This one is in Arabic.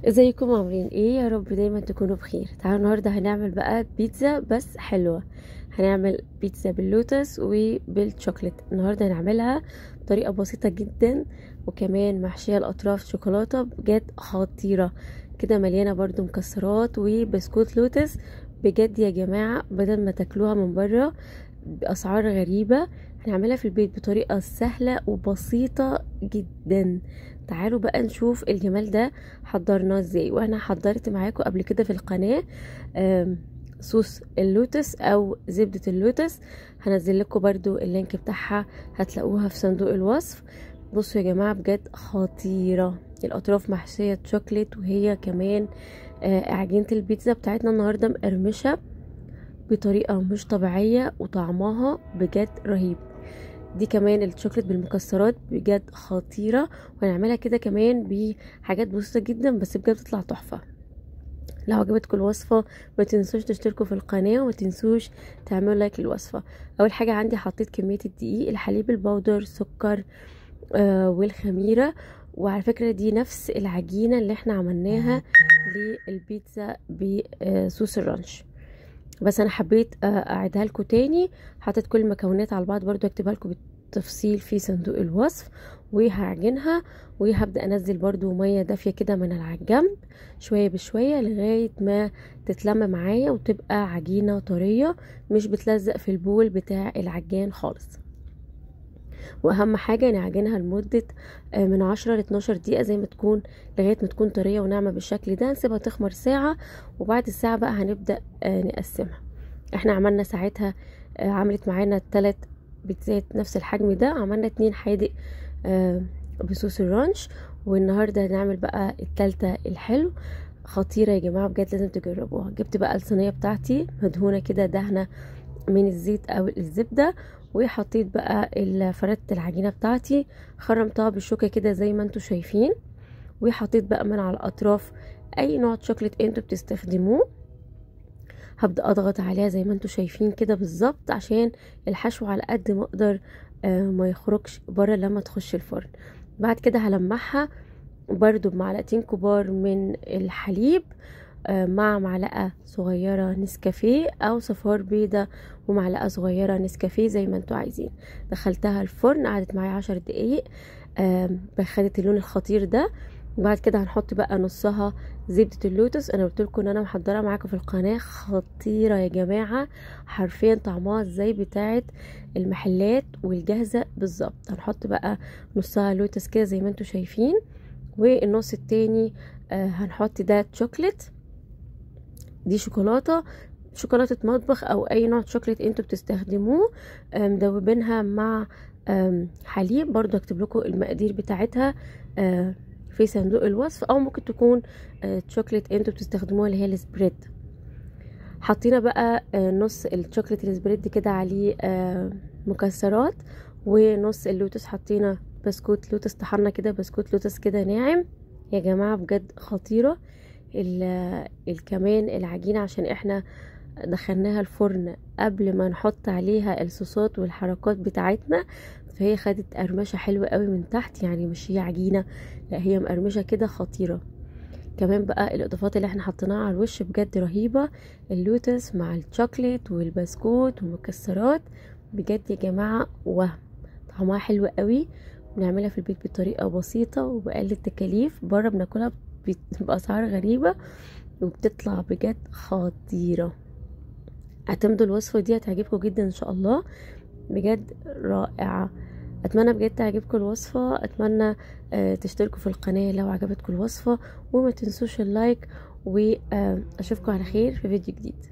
ازيكم عاملين ايه؟ يا رب دايما تكونوا بخير. تعالوا النهارده هنعمل بقى بيتزا بس حلوه. هنعمل بيتزا باللوتس وبالشوكليت. النهارده هنعملها بطريقه بسيطه جدا، وكمان محشيه الاطراف شوكولاته بجد خطيره كده، مليانه برضو مكسرات وبسكوت لوتس. بجد يا جماعه بدل ما تاكلوها من بره باسعار غريبه، هنعملها في البيت بطريقه سهله وبسيطه جدا. تعالوا بقى نشوف الجمال ده حضرناه ازاي. وانا حضرت معاكم قبل كده في القناة صوص اللوتس او زبدة اللوتس، هنزل لكم برضو اللينك بتاعها، هتلاقوها في صندوق الوصف. بصوا يا جماعة بجد خطيرة، الاطراف محشية شوكليت، وهي كمان عجينة البيتزا بتاعتنا النهاردة مقرمشة بطريقة مش طبيعية، وطعمها بجد رهيب. دي كمان الشوكليت بالمكسرات بجد خطيرة، وهنعملها كده كمان بحاجات بسيطة جدا بس بجد بتطلع تحفة. لو عجبتكم الوصفة ما تنسوش تشتركوا في القناة، وما تنسوش تعملوا لايك للوصفة. اول حاجة عندي حطيت كمية الدقيق، الحليب البودر، سكر والخميرة. وعلى فكرة دي نفس العجينة اللي احنا عملناها للبيتزا بصوص الرانش، بس انا حبيت اعيدها لكم تاني. حطيت كل المكونات على بعض، برضو اكتبها لكم بالتفصيل في صندوق الوصف. وهعجنها، وهبدا انزل برضو ميه دافيه كده من على الجنب شويه بشويه لغايه ما تتلم معايا وتبقى عجينه طريه، مش بتلزق في البول بتاع العجان خالص. واهم حاجه نعجنها لمده من 10 ل 12 دقيقه زي ما تكون، لغايه ما تكون طريه وناعمه بالشكل ده. نسيبها تخمر ساعه، وبعد الساعه بقى هنبدا نقسمها. احنا عملنا ساعتها عملت معانا 3 بيتزات نفس الحجم ده، عملنا 2 حادق بصوص الرانش، والنهارده هنعمل بقى التالتة الحلو. خطيرة يا جماعة بجد، لازم تجربوها. جبت بقى الصينية بتاعتي مدهونة كده دهنة من الزيت او الزبدة، وحطيت بقى فردت العجينة بتاعتي، خرمتها بالشوكة كده زي ما انتوا شايفين، وحطيت بقى من على الاطراف اي نوع شوكليت انتوا بتستخدموه. هبدأ اضغط عليها زي ما انتوا شايفين كده بالظبط، عشان الحشو على قد ما اقدر ما يخرجش بره لما تخش الفرن. بعد كده هلمعها برضو بمعلقتين كبار من الحليب مع معلقة صغيرة نسكافيه او صفار بيضة، ومعلقة صغيرة نسكافيه زي ما انتوا عايزين. دخلتها الفرن، قعدت معايا 10 دقايق خدت اللون الخطير ده. وبعد كده هنحط بقى نصها زبدة اللوتس. انا قلت لكم ان انا محضره معاكم في القناه، خطيره يا جماعه، حرفيا طعمها زي بتاعه المحلات والجاهزه بالظبط. هنحط بقى نصها لوتس كده زي ما انتوا شايفين، والنص التاني هنحط ده شوكليت، دي شوكولاتة مطبخ او اي نوع شوكليت انتوا بتستخدموه، مدوبينها مع حليب. برضو اكتب لكم المقادير بتاعتها في صندوق الوصف، او ممكن تكون شوكليت انتوا بتستخدموها اللي هي السبريد. حطينا بقى نص الشوكليت السبريد كده عليه مكسرات، ونص اللوتس حطينا بسكوت لوتس، طحنا كده بسكوت لوتس كده ناعم. يا جماعة بجد خطيرة. كمان العجينة عشان احنا دخلناها الفرن قبل ما نحط عليها الصوصات والحركات بتاعتنا، فهي خدت قرمشة حلوة قوي من تحت، يعني مش هي عجينة، لا هي مقرمشة كده خطيرة. كمان بقى الاضافات اللي احنا حطيناها على الوش بجد رهيبة، اللوتس مع الشوكليت والبسكوت والمكسرات. بجد يا جماعة وهم طعمها حلو قوي. بنعملها في البيت بطريقة بسيطة وبقلل تكاليف، بره بناكلها بأسعار غريبة وبتطلع بجد خطيرة. اعتمدوا الوصفة دي هتعجبكم جدا ان شاء الله، بجد رائعة. اتمنى بجد تعجبكم الوصفة، اتمنى تشتركوا في القناة لو عجبتكم الوصفة، وما تنسوش اللايك، واشوفكم على خير في فيديو جديد.